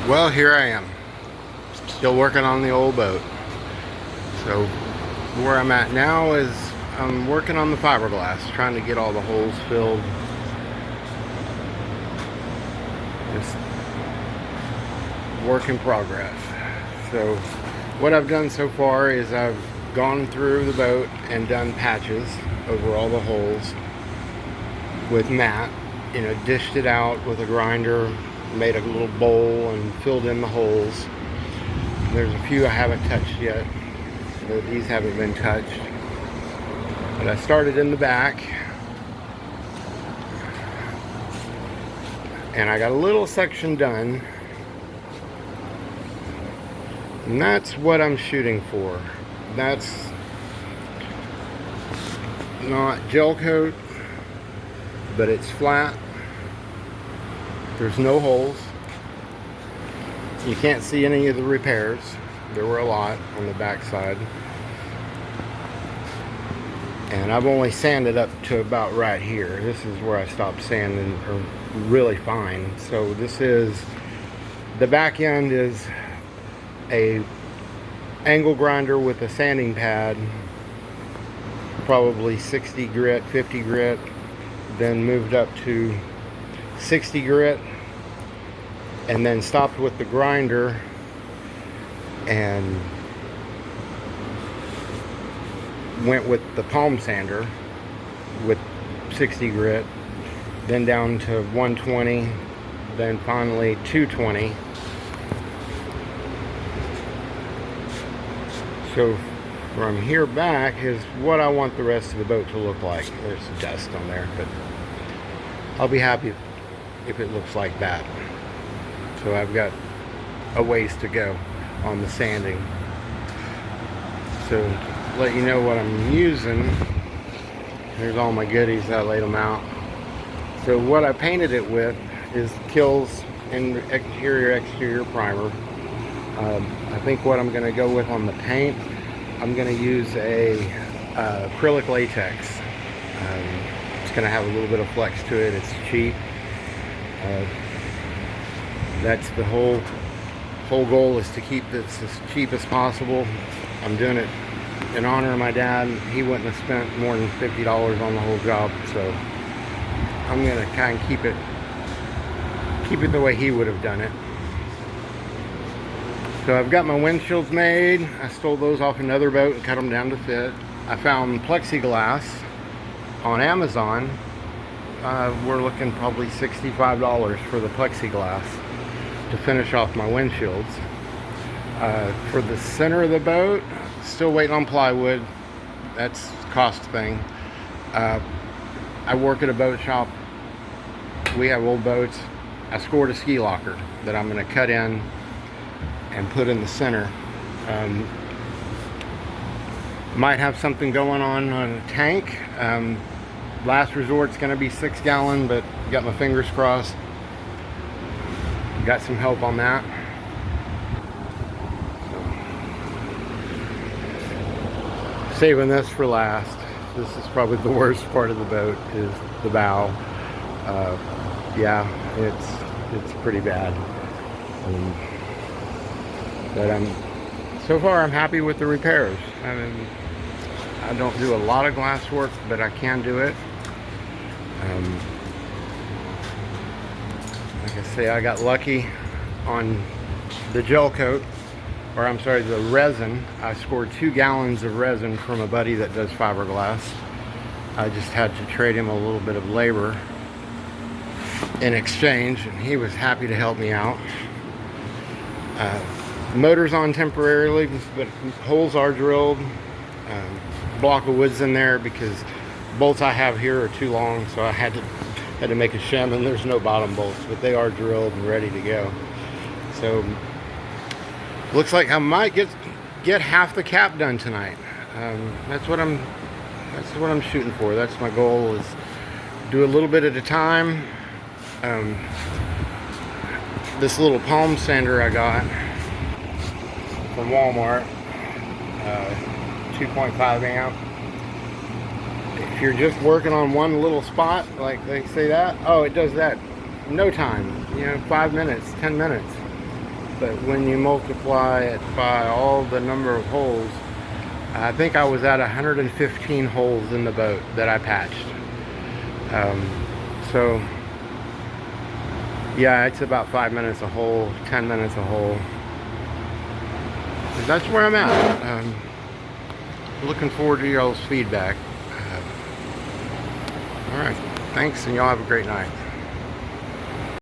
Well, here I am, still working on the old boat. So where I'm at now is I'm working on the fiberglass, trying to get all the holes filled. Just work in progress. So what I've done so far is I've gone through the boat and done patches over all the holes with mat, dished it out with a grinder, made a little bowl and filled in the holes. There's a few I haven't touched yet. These haven't been touched. But I started in the back, and I got a little section done. And that's what I'm shooting for. That's not gel coat, but it's flat. There's no holes. You can't see any of the repairs. There were a lot on the back side. And I've only sanded up to about right here. This is where I stopped sanding really fine. So this is, the back end is a angle grinder with a sanding pad, probably 60 grit, 50 grit, then moved up to 60 grit, and then stopped with the grinder and went with the palm sander with 60 grit, then down to 120, then finally 220. So from here back is what I want the rest of the boat to look like. There's dust on there, but I'll be happy if it looks like that. So I've got a ways to go on the sanding. So to let you know what I'm using, here's all my goodies. I laid them out. So what I painted it with is Kilz and exterior primer. I think what I'm going to go with on the paint, I'm going to use a acrylic latex. It's going to have a little bit of flex to it. It's cheap. That's the whole goal, is to keep this as cheap as possible. I'm doing it in honor of my dad. He wouldn't have spent more than $50 on the whole job, so I'm going to kind of keep it the way he would have done it. So I've got my windshields made. I stole those off another boat and cut them down to fit. I found plexiglass on Amazon. We're looking probably $65 for the plexiglass to finish off my windshields. For the center of the boat, still waiting on plywood. That's a cost thing. I work at a boat shop. We have old boats. I scored a ski locker that I'm going to cut in and put in the center. Might have something going on a tank. Last resort's going to be 6 gallon, but got my fingers crossed. Got some help on that. Saving this for last. This is probably the worst part of the boat, is the bow. Yeah, it's pretty bad. But so far I'm happy with the repairs. I mean, I don't do a lot of glass work, but I can do it. Like I say, I got lucky on the gel coat, or I'm sorry, the resin. I scored 2 gallons of resin from a buddy that does fiberglass. I just had to trade him a little bit of labor in exchange, and he was happy to help me out. Motor's on temporarily, but holes are drilled. Block of wood's in there because bolts I have here are too long, so I had to make a shim, and there's no bottom bolts, but they are drilled and ready to go. So looks like I might get half the cap done tonight. That's what I'm shooting for. That's my goal, is do a little bit at a time. This little palm sander I got from Walmart, 2.5 amp. If you're just working on one little spot, like they say that, oh, it does that in no time, 5 minutes, 10 minutes. but when you multiply it by all the number of holes, I think I was at 115 holes in the boat that I patched. So yeah, it's about 5 minutes a hole, 10 minutes a hole. That's where I'm at. Looking forward to y'all's feedback. All right, thanks, and y'all have a great night.